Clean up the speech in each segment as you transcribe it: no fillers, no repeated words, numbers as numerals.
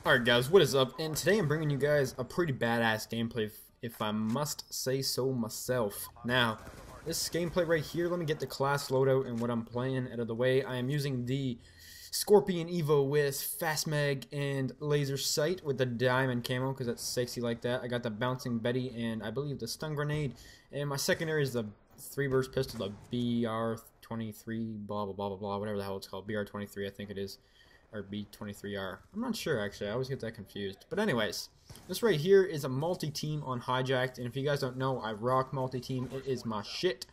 Alright guys, what is up? And today I'm bringing you guys a pretty badass gameplay, if I must say so myself. Now, this gameplay right here, let me get the class loadout and what I'm playing out of the way. I am using the Scorpion Evo with Fast Mag and Laser Sight with the diamond camo because that's sexy like that. I got the Bouncing Betty and I believe the Stun Grenade. And my secondary is the 3-burst pistol, the BR-23, blah blah blah blah blah, whatever the hell it's called. BR-23 I think it is. Or B23R. I'm not sure actually, I always get that confused. But anyways, this right here is a multi-team on Hijacked, and if you guys don't know, I rock multi-team. It is my shit.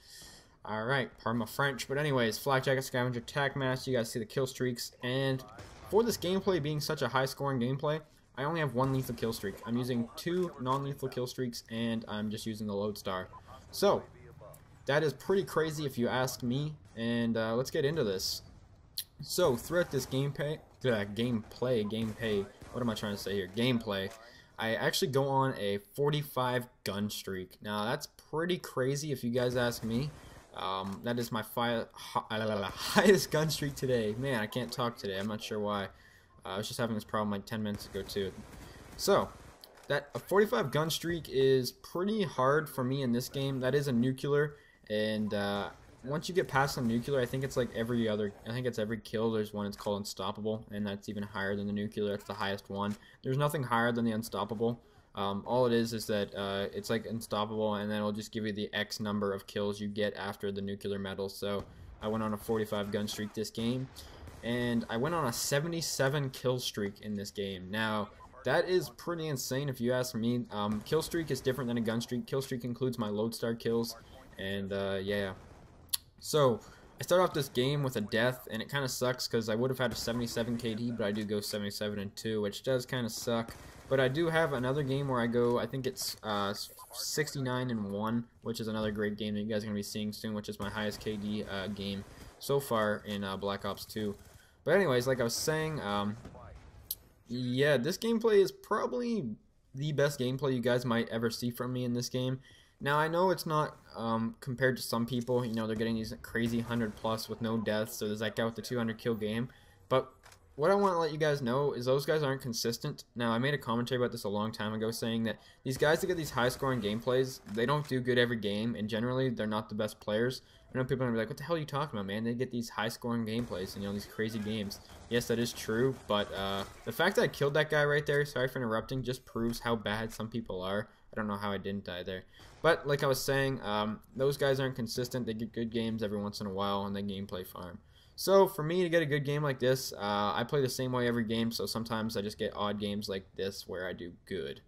Alright, pardon my French. But anyways, Flak Jacket, Scavenger, Tac Mask, you guys see the kill streaks, and for this gameplay being such a high scoring gameplay, I only have one lethal kill streak. I'm using 2 non-lethal kill streaks, and I'm just using the Lodestar. So, that is pretty crazy if you ask me, and let's get into this. So throughout this gameplay, what am I trying to say here? Gameplay, I actually go on a 45 gun streak. Now that's pretty crazy if you guys ask me. That is my highest gun streak today. Man, I can't talk today. I'm not sure why. I was just having this problem like 10 minutes ago too. So that a 45 gun streak is pretty hard for me in this game. That is a nuclear, and once you get past the nuclear, I think it's like every kill, there's one it's called Unstoppable, and that's even higher than the nuclear. That's the highest one. There's nothing higher than the Unstoppable. All it is that it's like Unstoppable, and then it'll just give you the X number of kills you get after the nuclear medal. So I went on a 45 gun streak this game, and I went on a 77 kill streak in this game. Now, that is pretty insane if you ask me. Kill streak is different than a gun streak. Kill streak includes my Lodestar kills, and yeah. So, I start off this game with a death, and it kind of sucks because I would have had a 77 KD, but I do go 77 and 2, which does kind of suck. But I do have another game where I go, I think it's 69 and 1, which is another great game that you guys are going to be seeing soon, which is my highest KD game so far in Black Ops 2. But anyways, like I was saying, yeah, this gameplay is probably the best gameplay you guys might ever see from me in this game. Now, I know it's not compared to some people, you know, they're getting these crazy 100+ with no deaths, so there's that guy with the 200 kill game, but what I want to let you guys know is those guys aren't consistent. Now, I made a commentary about this a long time ago saying that these guys that get these high scoring gameplays, they don't do good every game, and generally, they're not the best players. I know people are going to be like, what the hell are you talking about, man? They get these high scoring gameplays and, you know, these crazy games. Yes, that is true, but the fact that I killed that guy right there, sorry for interrupting, just proves how bad some people are. I don't know how I didn't die there. But like I was saying, those guys aren't consistent. They get good games every once in a while and they gameplay farm. So for me to get a good game like this, I play the same way every game, so sometimes I just get odd games like this where I do good.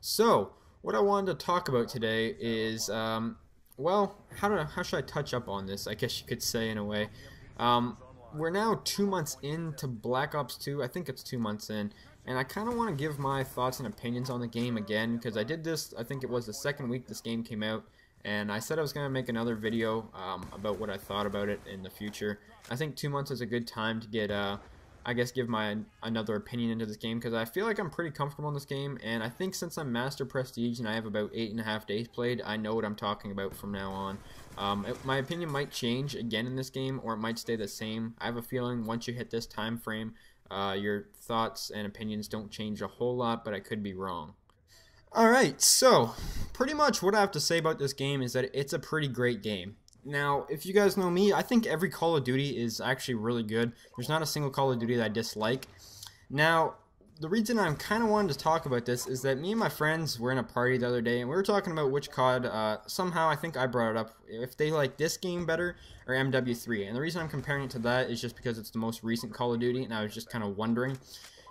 So what I wanted to talk about today is, well, how should I touch up on this, I guess you could say in a way. We're now 2 months into Black Ops 2, I think it's 2 months in, and I kind of want to give my thoughts and opinions on the game again, because I did this, I think it was the second week this game came out, and I said I was going to make another video about what I thought about it in the future. I think 2 months is a good time to get, I guess, give my another opinion into this game, because I feel like I'm pretty comfortable in this game, and I think since I'm Master Prestige and I have about 8.5 days played, I know what I'm talking about from now on. My opinion might change again in this game, or it might stay the same. I have a feeling once you hit this time frame, your thoughts and opinions don't change a whole lot, but I could be wrong. Alright, so pretty much what I have to say about this game is that it's a pretty great game. Now, if you guys know me, I think every Call of Duty is actually really good. There's not a single Call of Duty that I dislike. Now, the reason I'm kind of wanting to talk about this is that me and my friends were in a party the other day, and we were talking about which COD, somehow I think I brought it up, if they like this game better or MW3. And the reason I'm comparing it to that is just because it's the most recent Call of Duty, and I was just kind of wondering.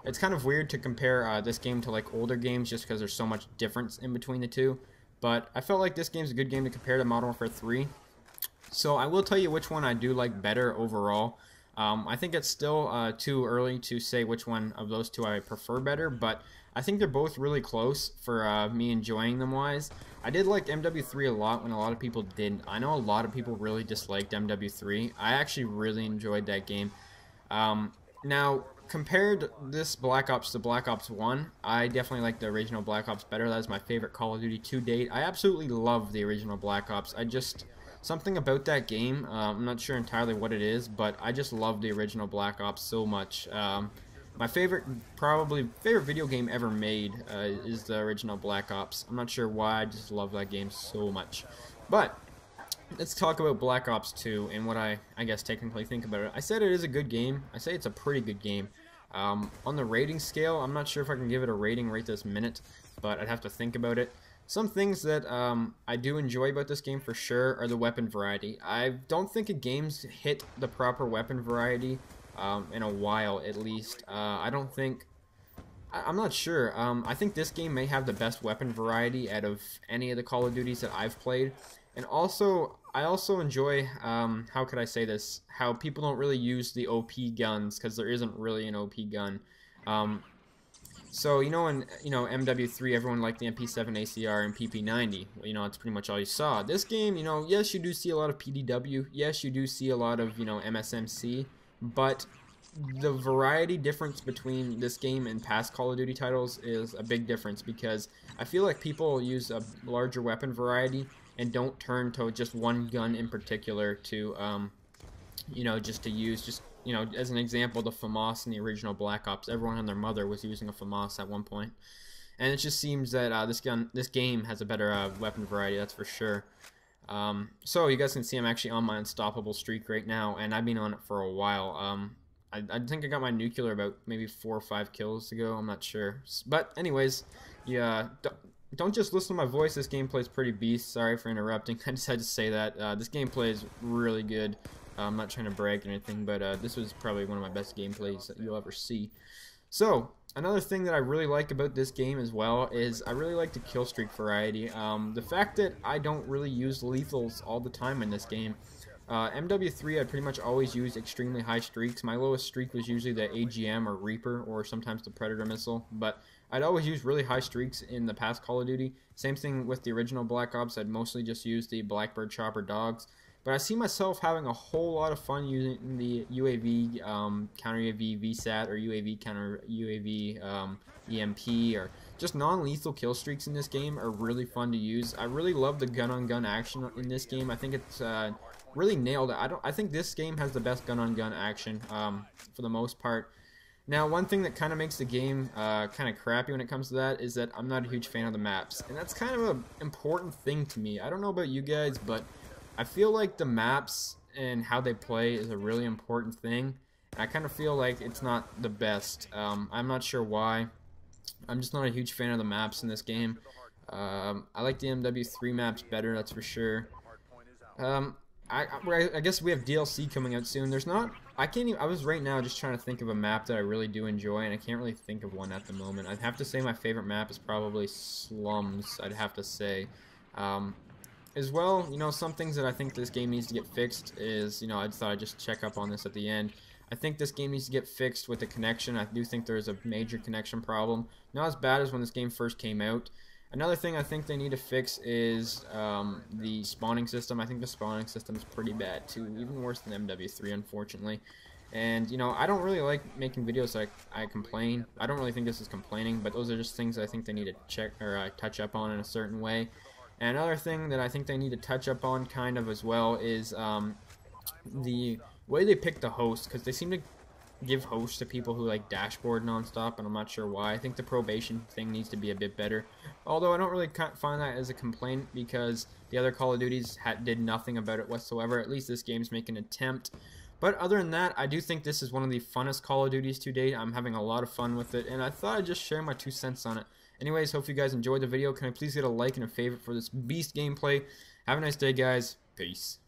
It's kind of weird to compare this game to like older games just because there's so much difference in between the two. But I felt like this game's a good game to compare to Modern Warfare 3. So I will tell you which one I do like better overall. I think it's still too early to say which one of those two I prefer better, but I think they're both really close for me enjoying them wise. I did like MW3 a lot when a lot of people didn't. I know a lot of people really disliked MW3. I actually really enjoyed that game. Now, compared this Black Ops to Black Ops 1, I definitely like the original Black Ops better. That is my favorite Call of Duty to date. I absolutely love the original Black Ops. Something about that game, I'm not sure entirely what it is, but I just love the original Black Ops so much. my probably favorite video game ever made is the original Black Ops. I'm not sure why, I just love that game so much. But let's talk about Black Ops 2 and what I guess technically think about it. I said it is a good game. I say it's a pretty good game. On the rating scale, I'm not sure if I can give it a rating right this minute, but I'd have to think about it. Some things that I do enjoy about this game for sure are the weapon variety. I don't think a game's hit the proper weapon variety in a while, at least. I don't think... I'm not sure. I think this game may have the best weapon variety out of any of the Call of Duties that I've played. And also, I also enjoy, how could I say this, how people don't really use the OP guns, because there isn't really an OP gun. So, in MW3, everyone liked the MP7 ACR and PP90. Well, that's pretty much all you saw. This game, yes, you do see a lot of PDW. Yes, you do see a lot of, MSMC. But the variety difference between this game and past Call of Duty titles is a big difference, because I feel like people use a larger weapon variety and don't turn to just one gun in particular to, just to use, as an example, the FAMAS in the original Black Ops. Everyone and their mother was using a FAMAS at one point. And it just seems that this game has a better weapon variety, that's for sure. So you guys can see I'm actually on my unstoppable streak right now, and I've been on it for a while. I think I got my nuclear about maybe 4 or 5 kills ago, I'm not sure. But anyways, yeah, don't just listen to my voice, this gameplay is pretty beast. Sorry for interrupting, I just had to say that. This gameplay is really good. I'm not trying to brag or anything, but this was probably one of my best gameplays that you'll ever see. So, another thing that I really like about this game as well is I really like the Killstreak variety. The fact that I don't really use lethals all the time in this game. MW3 I pretty much always use extremely high streaks. My lowest streak was usually the AGM or Reaper, or sometimes the Predator missile, but I'd always use really high streaks in the past Call of Duty. Same thing with the original Black Ops, I'd mostly just use the Blackbird Chopper Dogs. But I see myself having a whole lot of fun using the UAV, counter UAV VSAT, or UAV counter UAV EMP, or just non-lethal kill streaks in this game are really fun to use. I really love the gun-on-gun action in this game. I think it's really nailed it. I think this game has the best gun-on-gun action for the most part. Now, one thing that kind of makes the game kind of crappy when it comes to that is that I'm not a huge fan of the maps, and that's kind of an important thing to me. I don't know about you guys, but I feel like the maps and how they play is a really important thing. I kind of feel like it's not the best. I'm not sure why. I'm just not a huge fan of the maps in this game. I like the MW3 maps better, that's for sure. I guess we have DLC coming out soon. There's not... I was right now just trying to think of a map that I really do enjoy, and I can't really think of one at the moment. I'd have to say my favorite map is probably Slums, I'd have to say. As well, some things that I think this game needs to get fixed is, I thought I'd just check up on this at the end. I think this game needs to get fixed with the connection. I do think there's a major connection problem. Not as bad as when this game first came out. Another thing I think they need to fix is the spawning system. I think the spawning system is pretty bad too, even worse than MW3, unfortunately. And, I don't really like making videos so I complain. I don't really think this is complaining, but those are just things I think they need to check or touch up on in a certain way. And another thing that I think they need to touch up on kind of as well is the way they pick the host, because they seem to give hosts to people who like dashboard nonstop, and I'm not sure why. I think the probation thing needs to be a bit better, although I don't really find that as a complaint, because the other Call of Duties did nothing about it whatsoever. At least this game's making an attempt. But other than that, I do think this is one of the funnest Call of Duties to date. I'm having a lot of fun with it, and I thought I'd just share my 2 cents on it. Anyways, hope you guys enjoyed the video. Can I please get a like and a favorite for this beast gameplay? Have a nice day, guys. Peace.